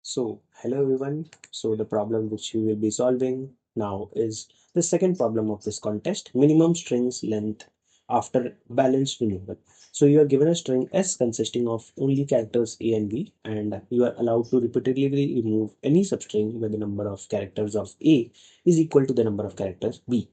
So, hello everyone. So, the problem which we will be solving now is the second problem of this contest, minimum strings length after balanced removal. So, you are given a string S consisting of only characters A and B, and you are allowed to repeatedly remove any substring where the number of characters of A is equal to the number of characters B,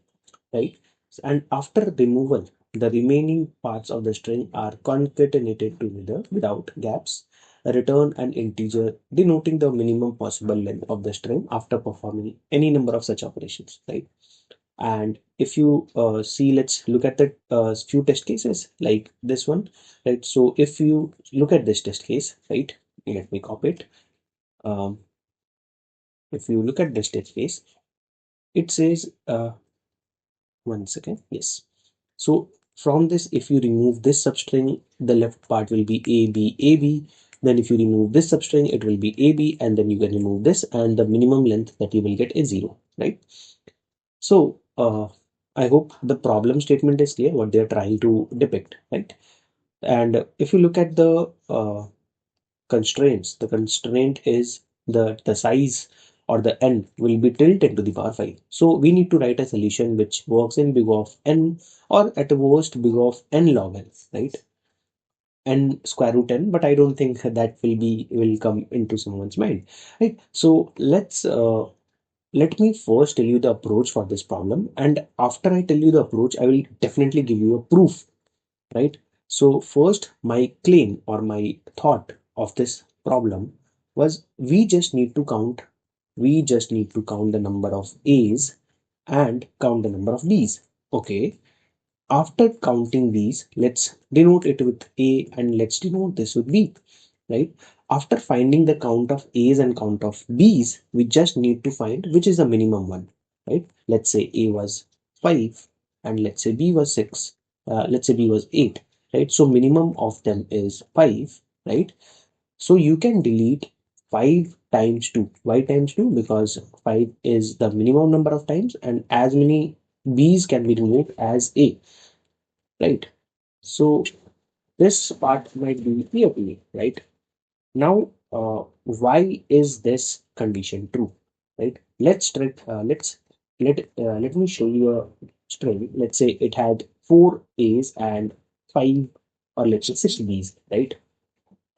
right? And after removal, the remaining parts of the string are concatenated together without gaps. Return an integer denoting the minimum possible length of the string after performing any number of such operations, right? And if you see, let's look at the few test cases like this one, right? So if you look at this test case, right, let me copy it. Um, if you look at this test case, it says, one second, yes. So from this, if you remove this substring, the left part will be AB, AB. Then if you remove this substring, it will be AB, and then you can remove this, and the minimum length that you will get is 0, right? So I hope the problem statement is clear, what they're trying to depict, right? And if you look at the constraints, the constraint is the size or the n will be till 10 to the power 5. So we need to write a solution which works in big of n, or at the worst big of n log n, right? N square root n, but I don't think that will come into someone's mind, right? So let me first tell you the approach for this problem, and after I tell you the approach, I will definitely give you a proof, right? So first, my claim or my thought of this problem was we just need to count the number of A's and count the number of B's. Okay. After counting these, let's denote it with A and let's denote this with B, right? After finding the count of A's and count of B's, we just need to find which is the minimum one, right? Let's say A was 5 and let's say B was 6. Let's say B was 8, right? So minimum of them is 5, right? So you can delete 5 times 2. Why times 2? Because 5 is the minimum number of times and as many B's can be removed as A, right? So this part might be clear to me, right? Now, why is this condition true, right? Let me show you a string. Let's say it had 4 A's and 5, or let's say 6 B's, right?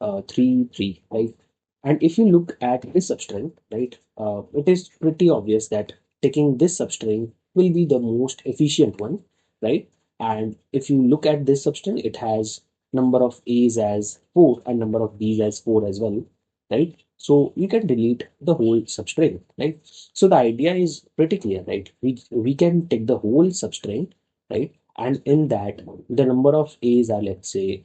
3, 3, right? And if you look at this substring, right, it is pretty obvious that taking this substring will be the most efficient one, right? And if you look at this substring, it has number of A's as 4 and number of B's as 4 as well, right? So you can delete the whole substring, right? So the idea is pretty clear, right? We can take the whole substring, right? And in that, the number of A's are, let's say,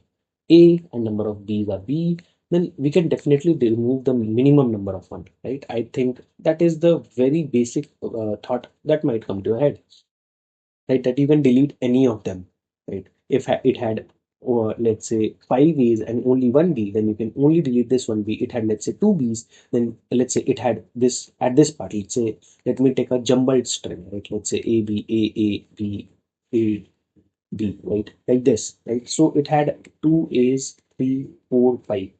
A and number of B's are B, then we can definitely remove the minimum number of one, right? I think that is the very basic thought that might come to your head, right? That you can delete any of them, right? If it had, or let's say 5 A's and only one B, then you can only delete this one B. It had, let's say, 2 B's, then let's say it had this at this part. Let's say, let me take a jumbled string, right? Let's say A B A B A B, right? Like this, right? So it had 2 A's, 3, 4, 5.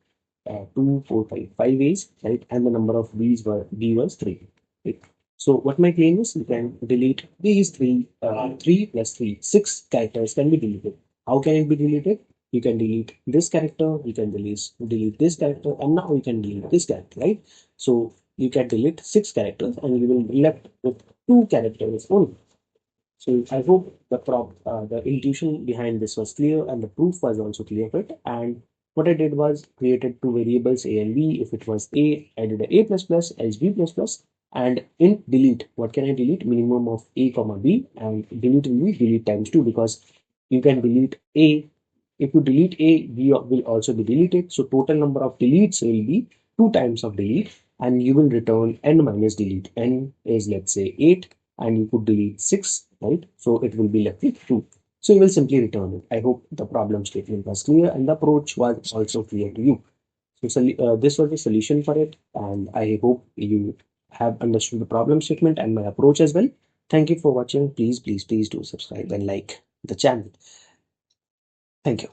2, 4, 5, 5 A's, right? And the number of B was 3. Right? So what my claim is, you can delete these 3 plus 3, 6 characters can be deleted. How can it be deleted? You can delete this character, you can delete this character, and now you can delete this character, right? So you can delete 6 characters and you will be left with 2 characters only. So I hope the intuition behind this was clear and the proof was also clear fit. And what I did was created two variables A and B. If it was A, I did a plus plus, else B plus plus. And in delete, what can I delete? Minimum of A comma B, and delete will be delete times 2, because you can delete A. If you delete A, B will also be deleted. So total number of deletes will be 2 times of delete, and you will return n minus delete. N is, let's say, 8, and you could delete 6, right? So it will be left with 2. So you will simply return it. I hope the problem statement was clear and the approach was also clear to you. So this was the solution for it, and I hope you have understood the problem statement and my approach as well. Thank you for watching. Please do subscribe and like the channel. Thank you.